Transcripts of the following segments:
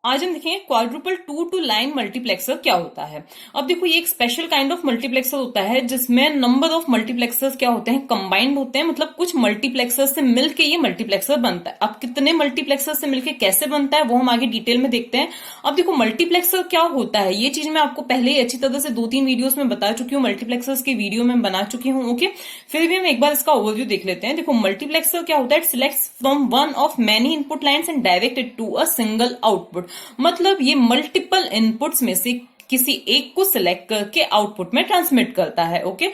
आज हम देखेंगे क्वाड्रुपल टू लाइन मल्टीप्लेक्सर क्या होता है। अब देखो ये एक स्पेशल काइंड ऑफ मल्टीप्लेक्सर होता है जिसमें नंबर ऑफ मल्टीप्लेक्सर्स क्या होते हैं, कंबाइंड होते हैं। मतलब कुछ मल्टीप्लेक्सर से मिलके ये मल्टीप्लेक्सर बनता है। अब कितने मल्टीप्लेक्सर से मिलके कैसे बनता है वो हम आगे डिटेल में देखते हैं। अब देखो मल्टीप्लेक्सर क्या होता है, ये चीज मैं आपको पहले ही अच्छी तरह से 2-3 वीडियोस में बता चुकी हूँ, मल्टीप्लेक्सर्स की वीडियो में बना चुकी हूँ। ओके, फिर भी हम एक बार इसका ओवरव्यू देख लेते हैं। देखो मल्टीप्लेक्सर क्या होता है, it selects from one of many input lines and direct it to a single output. मतलब ये मल्टीपल इनपुट्स में से किसी एक को सिलेक्ट करके आउटपुट में ट्रांसमिट करता है। ओके,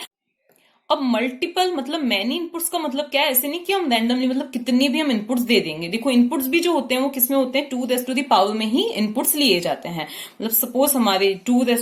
अब मल्टीपल मतलब मैनी इनपुट्स का मतलब क्या है, ऐसे नहीं कि हम रैंडमली मतलब कितनी भी हम इनपुट्स दे देंगे। देखो इनपुट्स भी जो होते हैं वो किसमें होते हैं, 2 में ही इनपुट्स लिए जाते हैं। मतलब सपोज हमारे 2 दैट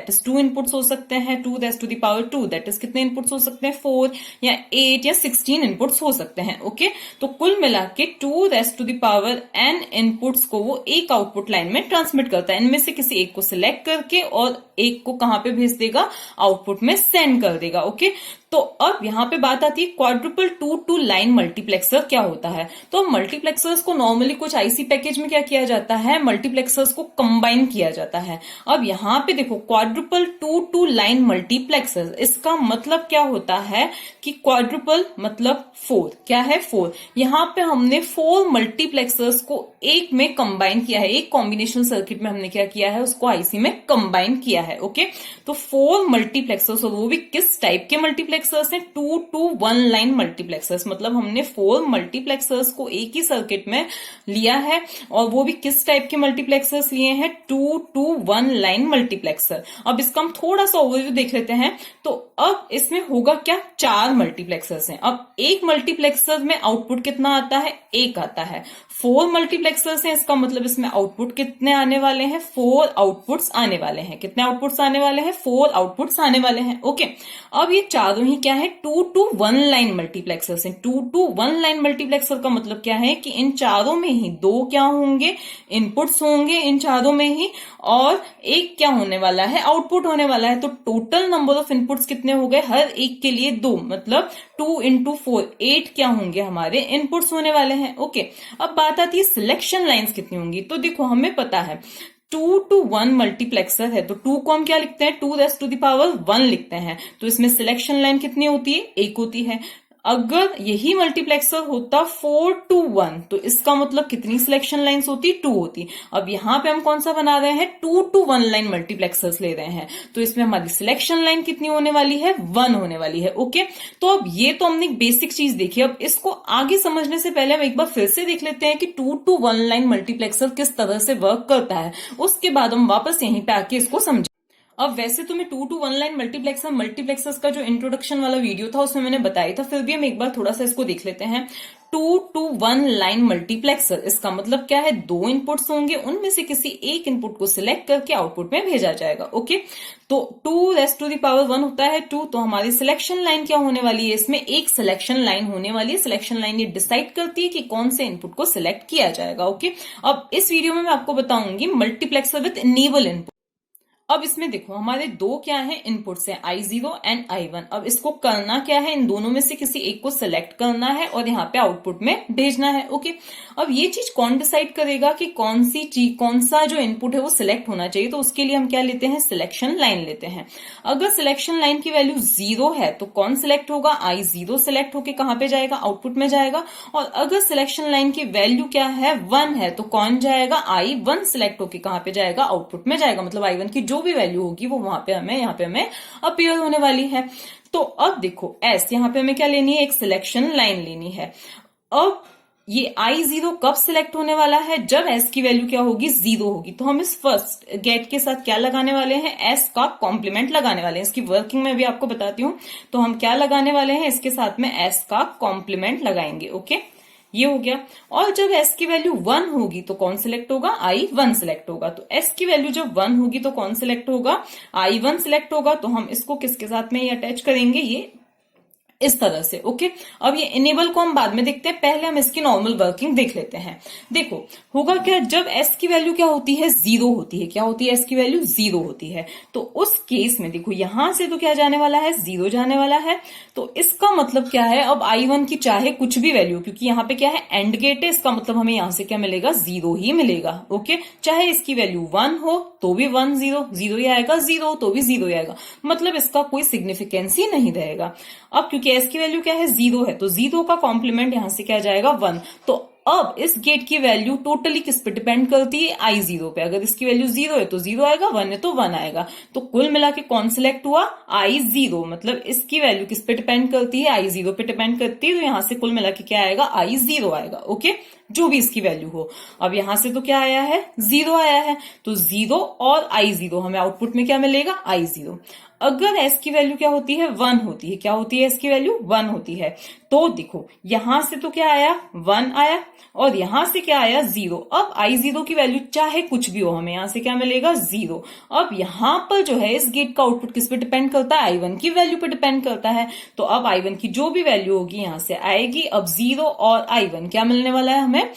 इज 2 इनपुट्स हो सकते हैं, 2 दैट इज कितने इनपुट्स हो सकते हैं, 4 या 8 या 16 इनपुट्स हो सकते हैं। ओके, तो कुल मिला के 2n इनपुट्स को वो एक आउटपुट लाइन में ट्रांसमिट करता है। इनमें से किसी एक को सिलेक्ट करके और एक को कहां पे भेज देगा, आउटपुट में सेंड कर देगा। ओके, तो अब यहां पे बात आती है क्वाड्रुपल टू लाइन मल्टीप्लेक्सर क्या होता है। तो मल्टीप्लेक्सर्स को नॉर्मली कुछ आईसी पैकेज में क्या किया जाता है, मल्टीप्लेक्सर्स को कंबाइन किया जाता है। अब यहां पे देखो क्वाड्रुपल टू लाइन मल्टीप्लेक्सर्स, इसका मतलब क्या होता है कि क्वाड्रुपल मतलब 4, क्या है 4। यहां पे हमने 4 मल्टीप्लेक्सर्स को एक में कंबाइन किया है, एक कॉम्बिनेशन सर्किट में हमने क्या किया है, उसको आईसी में कंबाइन किया है। ओके, तो 4 मल्टीप्लेक्सर्स, और वो भी किस टाइप के मल्टीप्लेक्सर्स हैं, 2 लाइन मल्टीप्लेक्सर्स। मतलब हमने 4 मल्टीप्लेक्सर्स को एक ही सर्किट में लिया है, और वो भी किस टाइप के मल्टीप्लेक्सर्स लिए हैं, 2 लाइन मल्टीप्लेक्सर। अब इसका हम थोड़ा सा ओवरव्यू देख लेते हैं। तो अब इसमें होगा क्या, 4 मल्टीप्लेक्सर्स हैं। अब एक मल्टीप्लेक्सर में आउटपुट कितना आता है, 1 आता है। 4 मल्टीप्लेक्सर्स हैं, इसका मतलब इसमें आउटपुट कितने आने वाले हैं, 4 आउटपुट्स आने वाले हैं। कितने आउटपुट्स आने वाले हैं, 4 आउटपुट्स आने वाले हैं। ओके, अब ये चारों ही क्या है, 2 लाइन मल्टीप्लेक्सर्स हैं। 2 लाइन मल्टीप्लेक्सर का मतलब क्या है कि इन चारों में ही 2 क्या होंगे, इनपुट्स होंगे इन चारों में ही, और एक क्या होने वाला है, आउटपुट होने वाला है। तो टोटल नंबर ऑफ इनपुट्स कितने हो गए, हर एक के लिए 2, मतलब 2 into 4 8 क्या होंगे, हमारे इनपुट्स होने वाले हैं। ओके, अब बात आती है सिलेक्शन लाइंस कितनी होंगी। तो देखो हमें पता है 2 मल्टीप्लेक्सर है, तो 2 को हम क्या लिखते हैं, 2 लिखते हैं। तो इसमें सिलेक्शन लाइन कितनी होती है, 1 होती है। अगर यही मल्टीप्लेक्सर होता 4 तो इसका मतलब कितनी सिलेक्शन लाइंस होती, 2 होती। अब यहां पे हम कौन सा बना रहे हैं, 2 लाइन मल्टीप्लेक्सर्स ले रहे हैं, तो इसमें हमारी सिलेक्शन लाइन कितनी होने वाली है, 1 होने वाली है। ओके, तो अब ये तो हमने बेसिक चीज देखी। अब इसको आगे समझने से पहले हम एक बार फिर से देख लेते हैं कि 2 लाइन मल्टीप्लेक्सर किस तरह से वर्क करता है, उसके बाद हम वापस यहीं पे आके इसको समझें। अब वैसे तो मैं 2 लाइन मल्टीप्लेक्सर्स का जो इंट्रोडक्शन वाला वीडियो था उसमें मैंने बताया था, फिर भी हम एक बार थोड़ा सा इसको देख लेते हैं। 2 लाइन मल्टीप्लेक्सर, इसका मतलब क्या है, 2 इनपुट्स होंगे, उनमें से किसी एक इनपुट को सिलेक्ट करके आउटपुट में भेजा जाएगा। ओके, तो 2 होता है 2, तो हमारी सिलेक्शन लाइन क्या होने वाली है, इसमें एक सिलेक्शन लाइन होने वाली है। सिलेक्शन लाइन ये डिसाइड करती है कि कौन से इनपुट को सिलेक्ट किया जाएगा। ओके, अब इस वीडियो में मैं आपको बताऊंगी मल्टीप्लेक्सर विद इनेबल इनपुट। अब इसमें देखो हमारे 2 क्या है, इनपुट्स हैं, I0 एंड I1। अब इसको करना क्या है, इन दोनों में से किसी एक को सिलेक्ट करना है और यहाँ पे आउटपुट में भेजना है। ओके, अब ये चीज कौन डिसाइड करेगा कि कौन सा जो इनपुट है वो सिलेक्ट होना चाहिए, तो उसके लिए हम क्या लेते हैं, सिलेक्शन लाइन लेते हैं। अगर सिलेक्शन लाइन की वैल्यू 0 है तो कौन सिलेक्ट होगा, I0 सिलेक्ट होके कहां पे जाएगा, आउटपुट में जाएगा। और अगर सिलेक्शन लाइन की वैल्यू क्या है, 1 है, तो कौन जाएगा, I1 सिलेक्ट होके कहां पे जाएगा, आउटपुट में जाएगा। मतलब I1 की जो भी वैल्यू होगी वो वहां पे यहाँ पे हमें अपीयर होने वाली है। तो अब देखो S, यहाँ पे हमें क्या लेनी है, एक सिलेक्शन लाइन लेनी है। अब ये I0 कब सिलेक्ट होने वाला है, जब S की वैल्यू क्या होगी, 0 होगी। तो हम इस फर्स्ट गेट के साथ क्या लगाने वाले हैं, S का कॉम्प्लीमेंट लगाने वाले हैं। इसकी वर्किंग में भी आपको बताती हूँ। तो हम क्या लगाने वाले हैं, इसके साथ में S का कॉम्प्लीमेंट लगाएंगे। ओके, ये हो गया। और जब S की वैल्यू 1 होगी तो कौन सिलेक्ट होगा, I1 सिलेक्ट होगा। तो S की वैल्यू जब 1 होगी तो कौन सिलेक्ट होगा, I1 सिलेक्ट होगा। तो हम इसको किसके साथ में ये अटैच करेंगे, ये इस तरह से। ओके, अब ये इनेबल को हम बाद में देखते हैं, पहले हम इसकी नॉर्मल वर्किंग देख लेते हैं। देखो होगा क्या, जब एस की वैल्यू क्या होती है, जीरो होती है। क्या होती है, एस की वैल्यू जीरो होती है। तो उस केस में देखो यहां से तो क्या जाने वाला है, जीरो जाने वाला है। तो इसका मतलब क्या है, अब I1 की चाहे कुछ भी वैल्यू, क्योंकि यहाँ पे क्या है, एंड गेट है, इसका मतलब हमें यहां से क्या मिलेगा, जीरो ही मिलेगा। ओके, चाहे इसकी वैल्यू 1 हो तो भी 1 जीरो जीरो ही आएगा, जीरो तो भी जीरो ही आएगा, मतलब इसका कोई सिग्निफिकेंस ही नहीं रहेगा। अब क्योंकि एस की वैल्यू क्या है, जीरो है, तो जीरो का कॉम्प्लीमेंट यहां से क्या जाएगा, 1। तो अब इस गेट की वैल्यू टोटली किस पे डिपेंड करती है, I0 पे। अगर इसकी वैल्यू जीरो है तो जीरो आएगा, 1 है तो 1 आएगा। तो कुल मिला के कौन सिलेक्ट हुआ, I0, मतलब इसकी वैल्यू किस पे डिपेंड करती है, I0 पे डिपेंड करती है। तो यहां से कुल मिला के क्या आएगा, I0 आएगा। ओके, जो भी इसकी वैल्यू हो। अब यहां से तो क्या आया है, जीरो आया है, तो जीरो और I0 हमें आउटपुट में क्या मिलेगा, I0। अगर एस की वैल्यू क्या होती है, 1 होती है। क्या होती है, एस की वैल्यू 1 होती है। तो देखो यहां से तो क्या आया, 1 आया, और यहां से क्या आया, जीरो। अब I0 की वैल्यू चाहे कुछ भी हो, हमें यहां से क्या मिलेगा, जीरो। अब यहां पर जो है इस गेट का आउटपुट किस पे डिपेंड करता है, I1 की वैल्यू पे डिपेंड करता है। तो अब I1 की जो भी वैल्यू होगी यहां से आएगी। अब जीरो और I1 क्या मिलने वाला है हमें,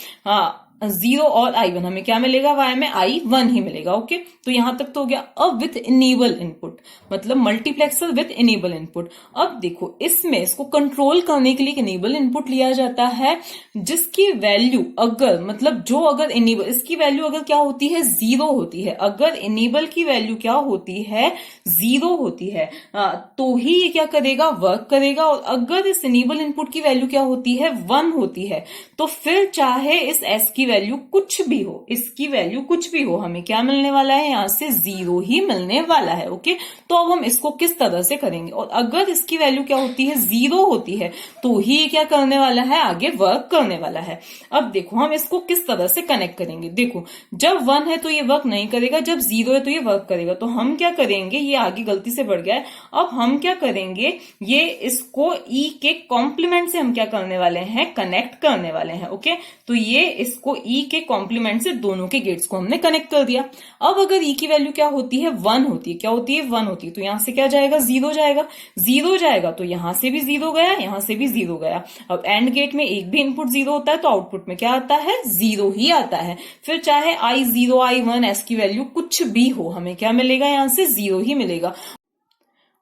जीरो और I1 हमें क्या मिलेगा, y में I1 ही मिलेगा। ओके, तो यहां तक तो हो गया। अब विथ इनेबल इनपुट, मतलब मल्टीप्लेक्सर विथ इनेबल इनपुट। अब देखो इसमें इसको कंट्रोल करने के लिए इनेबल इनपुट लिया जाता है, जिसकी वैल्यू अगर, मतलब जो अगर इनेबल, इसकी वैल्यू अगर क्या होती है, जीरो होती है। अगर इनेबल की वैल्यू क्या होती है, जीरो होती है, तो ही ये क्या करेगा, वर्क करेगा। और अगर इस इनेबल इनपुट की वैल्यू क्या होती है, 1 होती है, तो फिर चाहे इस एस की वैल्यू कुछ भी हो, इसकी वैल्यू कुछ भी हो, हमें क्या मिलने वाला है, यहां से जीरो ही मिलने वाला है। ओके, तो अब हम इसको किस तरह से करेंगे, और अगर इसकी वैल्यू क्या होती है, जीरो होती है, तो ही क्या करने वाला है, आगे वर्क करने वाला है। अब देखो हम इसको किस तरह से कनेक्ट करेंगे। देखो जब 1 है तो ये वर्क नहीं करेगा, जब जीरो है तो ये वर्क करेगा। तो हम क्या करेंगे, ये आगे गलती से बढ़ गया है। अब हम क्या करेंगे, ये इसको ई के कॉम्प्लीमेंट से हम क्या करने वाले हैं, कनेक्ट करने वाले हैं। ओके, तो ये इसको ई के कॉम्प्लीमेंट से दोनों के गेट्स को हमने कनेक्ट कर दिया। अब अगर ई की वैल्यू क्या होती है, 1 होती है। क्या होती है, 1 होती है, तो यहां से क्या जाएगा, जीरो जाएगा। जीरो जाएगा तो यहां से भी जीरो गया, यहां से भी जीरो गया। अब एंड गेट में एक भी इनपुट जीरो होता है तो आउटपुट में क्या आता है, जीरो ही आता है। फिर चाहे I0 I1 एस की वैल्यू कुछ भी हो, हमें क्या मिलेगा, यहां से जीरो ही मिलेगा।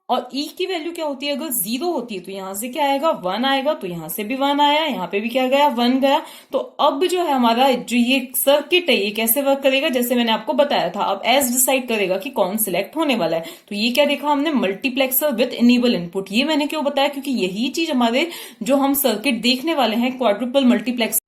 और ई की वैल्यू क्या होती है, अगर जीरो होती है तो यहां से क्या आएगा, 1 आएगा, तो यहां से भी 1 आया, यहां पे भी क्या गया, 1 गया। तो अब जो है हमारा जो ये सर्किट है, ये कैसे वर्क करेगा, जैसे मैंने आपको बताया था। अब एस डिसाइड करेगा कि कौन सिलेक्ट होने वाला है। तो ये क्या देखा हमने, मल्टीप्लेक्सर विथ इनेबल इनपुट। ये मैंने क्यों बताया, क्योंकि यही चीज हमारे जो हम सर्किट देखने वाले हैं, क्वाड्रुपल मल्टीप्लेक्स।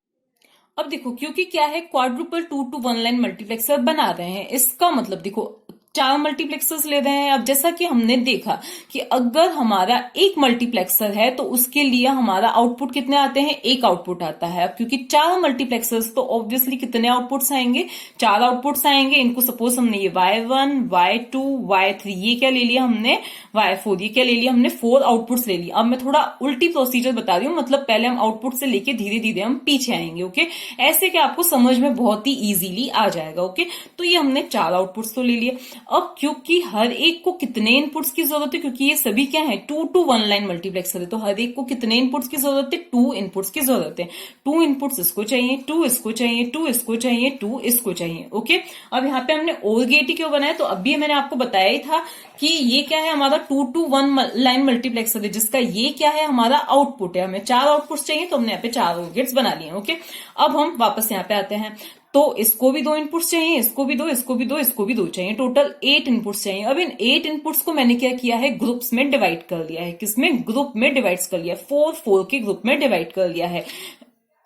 अब देखो क्योंकि क्या है, क्वाड्रुपल 2 to 1 लाइन मल्टीप्लेक्सर बना रहे हैं, इसका मतलब देखो 4 मल्टीप्लेक्सर्स ले रहे हैं। अब जैसा कि हमने देखा कि अगर हमारा एक मल्टीप्लेक्सर है तो उसके लिए हमारा आउटपुट कितने आते हैं, एक आउटपुट आता है। अब क्योंकि 4 मल्टीप्लेक्सर्स तो ऑब्वियसली कितने आउटपुट्स आएंगे, 4 आउटपुट्स आएंगे। इनको सपोज हमने ये Y1 Y2 Y3 ये क्या ले लिया हमने, Y4 ये क्या ले लिया हमने, 4 आउटपुट्स ले लिया। अब मैं थोड़ा उल्टी प्रोसीजर बता रही हूँ, मतलब पहले हम आउटपुट से लेके धीरे धीरे हम पीछे आएंगे। ओके, ऐसे कि आपको समझ में बहुत ही इजीली आ जाएगा। ओके, तो ये हमने 4 आउटपुट्स तो ले लिए। अब क्योंकि हर एक को कितने इनपुट्स की जरूरत है, क्योंकि ये सभी क्या है, 2 to 1 लाइन मल्टीप्लेक्सर है, तो हर एक को कितने इनपुट्स की जरूरत है, 2 इनपुट्स की जरूरत है। 2 इनपुट्स इसको चाहिए, 2 इसको चाहिए, 2 इसको चाहिए, 2 इसको चाहिए। ओके, अब यहाँ पे हमने और गेट ही क्यों बनाया, तो अभी मैंने आपको बताया ही था कि ये क्या है, हमारा 2 to 1 लाइन मल्टीप्लेक्सर है, जिसका ये क्या है, हमारा आउटपुट है। हमें 4 आउटपुट्स चाहिए तो हमने यहाँ पे 4 गेट्स बना लिए। ओके, अब हम वापस यहाँ पे आते हैं। तो इसको भी 2 इनपुट्स चाहिए, इसको भी 2, इसको भी 2, इसको भी 2 चाहिए, टोटल 8 इनपुट्स चाहिए। अब इन 8 इनपुट्स को मैंने क्या किया है, ग्रुप्स में डिवाइड कर लिया है। किसमें, ग्रुप में डिवाइड कर लिया है, 4 के ग्रुप में डिवाइड कर लिया है।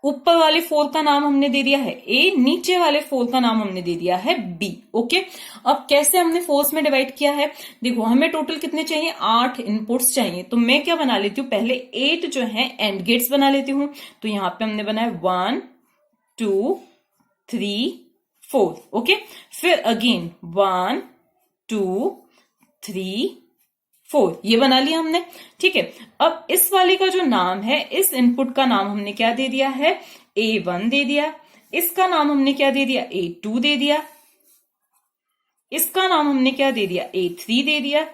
ऊपर वाले 4 का नाम हमने दे दिया है ए, नीचे वाले 4 का नाम हमने दे दिया है बी। ओके, अब कैसे हमने 4 में डिवाइड किया है, देखो हमें टोटल कितने चाहिए, 8 इनपुट्स चाहिए। तो मैं क्या बना लेती हूँ, पहले 8 जो है एंड गेट्स बना लेती हूँ। तो यहां पे हमने बनाया 1 2 3 4। ओके, फिर अगेन 1 2 3 4 ये बना लिया हमने। ठीक है, अब इस वाले का जो नाम है, इस इनपुट का नाम हमने क्या दे दिया है, A1 दे दिया। इसका नाम हमने क्या दे दिया, A2 दे दिया। इसका नाम हमने क्या दे दिया, A3 दे दिया।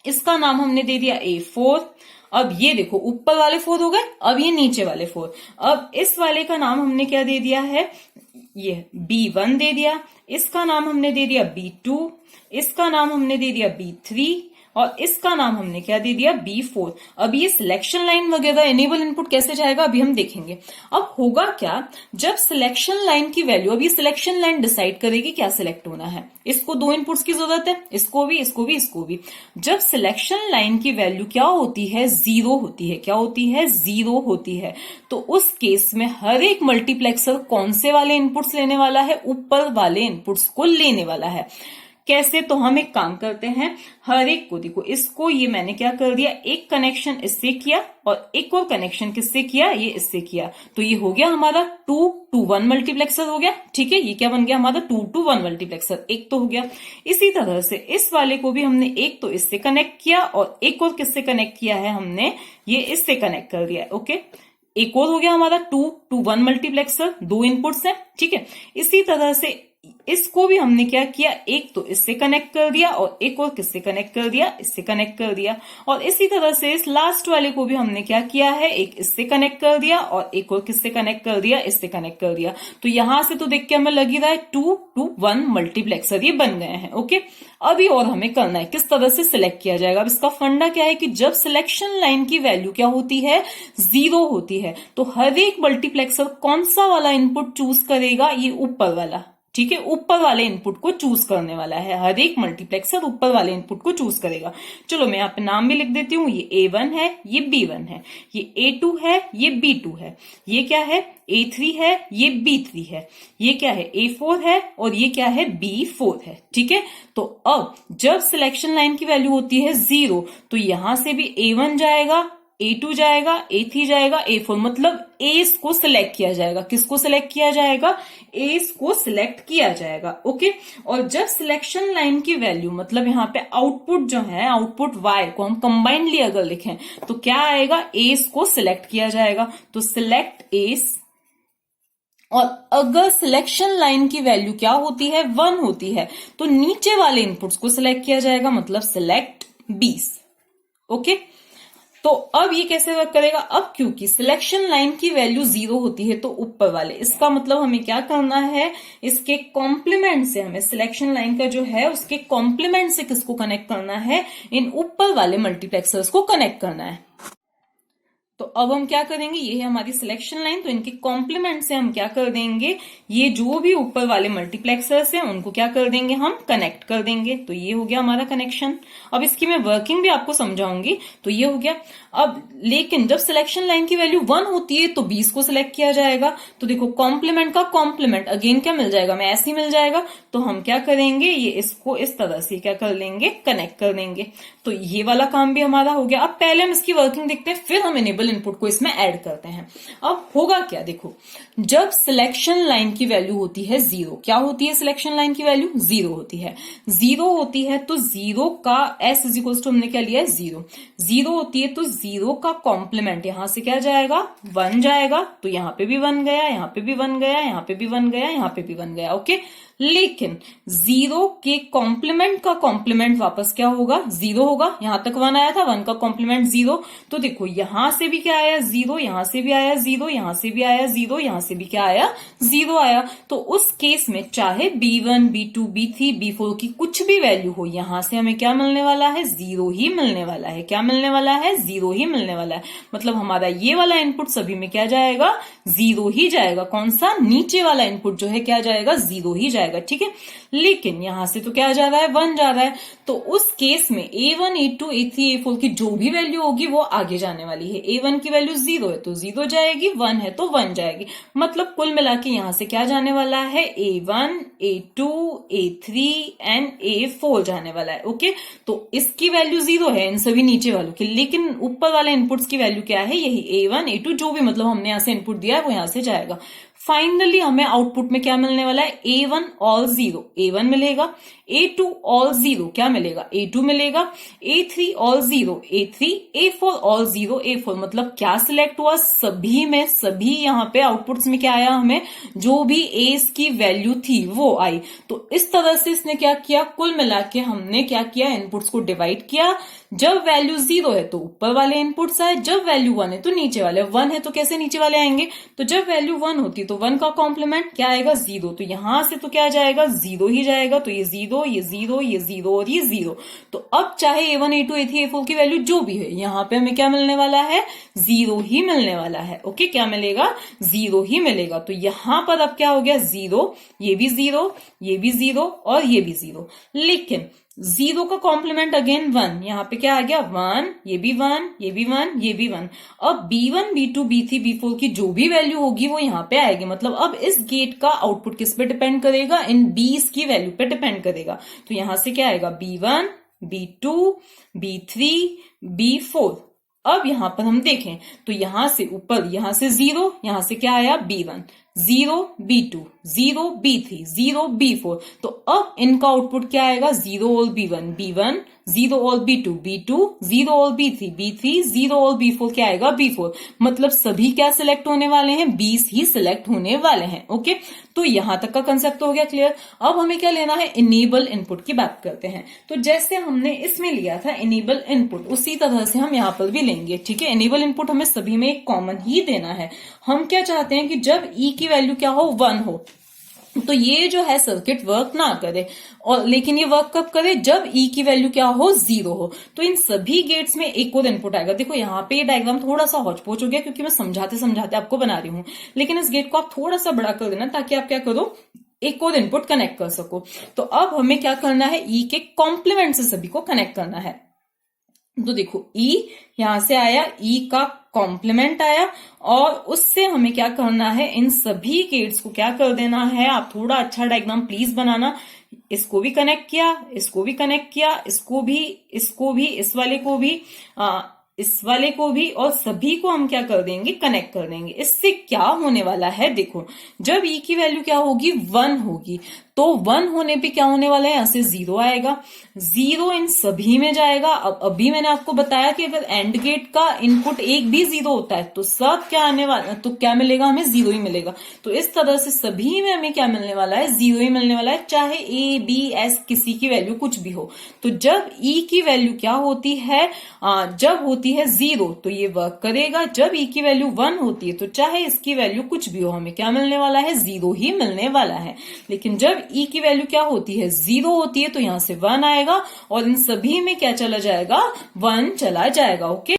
इसका नाम हमने दे दिया A4। अब ये देखो ऊपर वाले 4 हो गए, अब ये नीचे वाले 4। अब इस वाले का नाम हमने क्या दे दिया है, ये B1 दे दिया, इसका नाम हमने दे दिया B2, इसका नाम हमने दे दिया B3 और इसका नाम हमने क्या दे दिया B4। अब ये सिलेक्शन लाइन वगैरह एनेबल इनपुट कैसे जाएगा अभी हम देखेंगे। अब होगा क्या, जब सिलेक्शन लाइन की वैल्यू, अब ये सिलेक्शन लाइन डिसाइड करेगी क्या सिलेक्ट होना है। इसको 2 इनपुट्स की जरूरत है, इसको भी, इसको भी, इसको भी। जब सिलेक्शन लाइन की वैल्यू क्या होती है, 0 होती है। क्या होती है, 0 होती है। तो उस केस में हर एक मल्टीप्लेक्सर कौन से वाले इनपुट्स लेने वाला है, ऊपर वाले इनपुट्स को लेने वाला है। कैसे, तो हम एक काम करते हैं, हर एक को देखो, इसको ये मैंने क्या कर दिया, एक कनेक्शन इससे किया और एक और कनेक्शन किससे किया, ये इससे किया। तो ये हो गया हमारा 2 to 1 मल्टीप्लेक्सर हो गया। ठीक है, ये क्या बन गया हमारा 2 to 1 मल्टीप्लेक्सर, एक तो हो गया। इसी तरह से इस वाले को भी हमने एक तो इससे कनेक्ट किया और एक और किससे कनेक्ट किया है, हमने ये इससे कनेक्ट कर दिया। ओके, एक और हो गया हमारा 2 to 1 मल्टीप्लेक्सर, 2 इनपुट्स है। ठीक है, इसी तरह से इसको भी हमने क्या किया, एक तो इससे कनेक्ट कर दिया और एक और किससे कनेक्ट कर दिया, इससे कनेक्ट कर दिया। और इसी तरह से इस लास्ट वाले को भी हमने क्या किया है, एक इससे कनेक्ट कर दिया और एक और किससे कनेक्ट कर दिया, इससे कनेक्ट कर दिया। तो यहां से तो देख के हमें लग ही रहा है 2 to 1 मल्टीप्लेक्सर ये बन गए हैं। ओके, अभी और हमें करना है किस तरह से सिलेक्ट किया जाएगा। अब इसका फंडा क्या है कि जब सिलेक्शन लाइन की वैल्यू क्या होती है, 0 होती है, तो हर एक मल्टीप्लेक्सर कौन सा वाला इनपुट चूज करेगा, ये ऊपर वाला। ठीक है, ऊपर वाले इनपुट को चूज करने वाला है। हर एक मल्टीप्लेक्सर ऊपर वाले इनपुट को चूज करेगा। चलो मैं यहाँ पे नाम भी लिख देती हूँ, ये A1 है, ये B1 है, ये A2 है, ये B2 है, ये क्या है A3 है, ये B3 है, ये क्या है A4 है और ये क्या है B4 है। ठीक है, तो अब जब सिलेक्शन लाइन की वैल्यू होती है 0, तो यहां से भी A1 जाएगा, A2 जाएगा, A3 जाएगा, A4, मतलब एस को सिलेक्ट किया जाएगा। किसको सिलेक्ट किया जाएगा, एस को सिलेक्ट किया जाएगा। ओके, और जब सिलेक्शन लाइन की वैल्यू, मतलब यहाँ पे आउटपुट जो है, आउटपुट वाई को हम कंबाइंडली अगर लिखें तो क्या आएगा, एस को सिलेक्ट किया जाएगा। तो सिलेक्ट एस, और अगर सिलेक्शन लाइन की वैल्यू क्या होती है, 1 होती है, तो नीचे वाले इनपुट्स को सिलेक्ट किया जाएगा, मतलब सिलेक्ट 20। ओके, तो अब ये कैसे वर्क करेगा, अब क्योंकि सिलेक्शन लाइन की वैल्यू 0 होती है तो ऊपर वाले, इसका मतलब हमें क्या करना है, इसके कॉम्प्लीमेंट से, हमें सिलेक्शन लाइन का जो है उसके कॉम्प्लीमेंट से किसको कनेक्ट करना है, इन ऊपर वाले मल्टीप्लेक्सर्स को कनेक्ट करना है। तो अब हम क्या करेंगे, ये है हमारी सिलेक्शन लाइन, तो इनके कॉम्प्लीमेंट से हम क्या कर देंगे, ये जो भी ऊपर वाले मल्टीप्लेक्सर्स हैं उनको क्या कर देंगे, हम कनेक्ट कर देंगे। तो ये हो गया हमारा कनेक्शन। अब इसकी मैं वर्किंग भी आपको समझाऊंगी। तो ये हो गया। अब लेकिन जब सिलेक्शन लाइन की वैल्यू 1 होती है तो 20 को सिलेक्ट किया जाएगा। तो देखो कॉम्प्लीमेंट का कॉम्प्लीमेंट अगेन क्या मिल जाएगा, मैं ऐसे ही मिल जाएगा। तो हम क्या करेंगे, ये इसको इस तरह से क्या कर लेंगे, कनेक्ट कर देंगे। तो ये वाला काम भी हमारा हो गया। अब पहले हम इसकी वर्किंग देखते हैं, फिर हम इनेबल इनपुट को इसमें ऐड करते हैं। अब होगा क्या, देखो जब सिलेक्शन लाइन की वैल्यू होती है 0, क्या होती है सिलेक्शन लाइन की वैल्यू 0 होती है। 0 होती है तो 0 का s इज इक्वल टू हमने क्या लिया है 0। 0 होती है तो 0 का कॉम्प्लीमेंट यहां से क्या जाएगा, 1 जाएगा। तो यहां पे भी 1 गया, यहां पे भी 1 गया, यहां पे भी 1 गया, यहां पे भी 1 गया। ओके, लेकिन 0 के कॉम्प्लीमेंट का कॉम्प्लीमेंट वापस क्या होगा, 0 होगा। यहां तक 1 आया था, 1 का कॉम्प्लीमेंट 0। तो देखो यहां से भी क्या आया 0, यहां से भी आया 0, यहां से भी आया 0, यहां से भी क्या आया 0 आया। तो उस केस में चाहे B1, B2, B3, B4 की कुछ भी वैल्यू हो, यहां से हमें क्या मिलने वाला है, 0 ही मिलने वाला है। क्या मिलने वाला है, 0 ही मिलने वाला है। मतलब हमारा ये वाला इनपुट सभी में क्या जाएगा, 0 ही जाएगा। कौन सा, नीचे वाला इनपुट जो है क्या जाएगा, 0 ही जाएगा। ठीक है, लेकिन यहां से तो क्या जा रहा है, 1 जा रहा है। तो उस केस में A1, A2, A3, A4 की जो भी वैल्यू होगी वो आगे जाने वाली है। A1 की वैल्यू 0 है तो 0 जाएगी, 1 है तो 1 जाएगी। मतलब कुल मिला के यहां से क्या जाने वाला है, A1, A2, A3 and A4 जाने वाला है। ओके, तो इसकी वैल्यू 0 है इन सभी नीचे वालों की, लेकिन ऊपर वाले इनपुट्स की वैल्यू क्या है, यही A1, A2 जो भी मतलब हमने यहां से इनपुट दिया है वो यहां से जाएगा। फाइनली हमें आउटपुट में क्या मिलने वाला है, A1 और 0, A1 मिलेगा। A2 ऑल 0 क्या मिलेगा, A2 मिलेगा। A3 all 0 A3, A4 all 0 A4। मतलब क्या सिलेक्ट हुआ, सभी में सभी यहाँ पे आउटपुट्स में क्या आया, हमें जो भी एस की वैल्यू थी वो आई। तो इस तरह से इसने क्या किया, कुल मिला के हमने क्या किया, इनपुट्स को डिवाइड किया। जब वैल्यू 0 है तो ऊपर वाले इनपुट्स आए, जब वैल्यू 1 है तो नीचे वाले। 1 है तो कैसे नीचे वाले आएंगे, तो जब वैल्यू 1 होती तो 1 का कॉम्प्लीमेंट क्या आएगा, 0। तो यहां से तो क्या जाएगा, 0 ही जाएगा। तो ये 0, ये 0, ये 0 और ये 0। तो अब चाहे A1 A2 A3 A4 की वैल्यू जो भी है, यहाँ पे हमें क्या मिलने वाला है, 0 ही मिलने वाला है। ओके, क्या मिलेगा, 0 ही मिलेगा। तो यहां पर अब क्या हो गया, 0, ये भी 0, ये भी 0 और ये भी 0। लेकिन 0 का कॉम्प्लीमेंट अगेन 1, यहां पे क्या आ गया, 1, ये भी 1, ये भी 1, ये भी 1। अब B1 B2 B3 B4 की जो भी वैल्यू होगी वो यहां पे आएगी। मतलब अब इस गेट का आउटपुट किस पे डिपेंड करेगा, इन B's की वैल्यू पे डिपेंड करेगा। तो यहां से क्या आएगा, B1 B2 B3 B4। अब यहां पर हम देखें तो यहां से ऊपर, यहां से 0, यहां से क्या आया, B1, 0 B2, 0 B3, 0 B4। तो अब इनका आउटपुट क्या आएगा, 0 all B1 B1, 0 all B2 B2, 0 all B3 B3, 0 all B4 क्या आएगा, B4। मतलब सभी क्या सिलेक्ट होने वाले हैं, 20 ही सिलेक्ट होने वाले हैं। ओके, तो यहां तक का कंसेप्ट हो गया क्लियर। अब हमें क्या लेना है, इनेबल इनपुट की बात करते हैं। तो जैसे हमने इसमें लिया था इनेबल इनपुट, उसी तरह से हम यहां पर भी लेंगे। ठीक है, इनेबल इनपुट हमें सभी में एक कॉमन ही देना है। हम क्या चाहते हैं कि जब ई की वैल्यू क्या हो, 1 हो, तो ये जो है सर्किट वर्क ना करे। और लेकिन ये वर्क कब करे, जब ई की वैल्यू क्या हो, 0 हो। तो इन सभी गेट्स में एक और इनपुट आएगा। देखो यहाँ पे ये डायग्राम थोड़ा सा हौच पौच हो गया क्योंकि मैं समझाते समझाते आपको बना रही हूं, लेकिन इस गेट को आप थोड़ा सा बड़ा कर देना ताकि आप क्या करो, एक और इनपुट कनेक्ट कर सको। तो अब हमें क्या करना है, ई के कॉम्प्लीमेंट से सभी को कनेक्ट करना है। तो देखो ई यहां से आया, ई का कॉम्प्लीमेंट आया, और उससे हमें क्या करना है, इन सभी गेट्स को क्या कर देना है, आप थोड़ा अच्छा डायग्राम प्लीज बनाना। इसको भी कनेक्ट किया, इसको भी कनेक्ट किया, इसको भी, इस वाले को भी, इस वाले को भी, और सभी को हम क्या कर देंगे, कनेक्ट कर देंगे। इससे क्या होने वाला है, देखो जब ई की वैल्यू क्या होगी, 1 होगी, तो 1 होने पे क्या होने वाला है, यहां से 0 आएगा, 0 इन सभी में जाएगा। अब अभी मैंने आपको बताया कि अगर एंड गेट का इनपुट एक भी 0 होता है तो सब क्या आने वाला, तो क्या मिलेगा, हमें 0 ही मिलेगा। तो इस तरह से सभी में हमें क्या मिलने वाला है, 0 ही मिलने वाला है, चाहे A B S किसी की वैल्यू कुछ भी हो। तो जब E की वैल्यू क्या होती है, जब होती है 0 तो ये वर्क करेगा। जब E की वैल्यू 1 होती है तो चाहे इसकी वैल्यू कुछ भी हो, हमें क्या मिलने वाला है, 0 ही मिलने वाला है। लेकिन जब ई की वैल्यू क्या होती है, 0 होती है, तो यहां से 1 आएगा और इन सभी में क्या चला जाएगा, 1 चला जाएगा। ओके।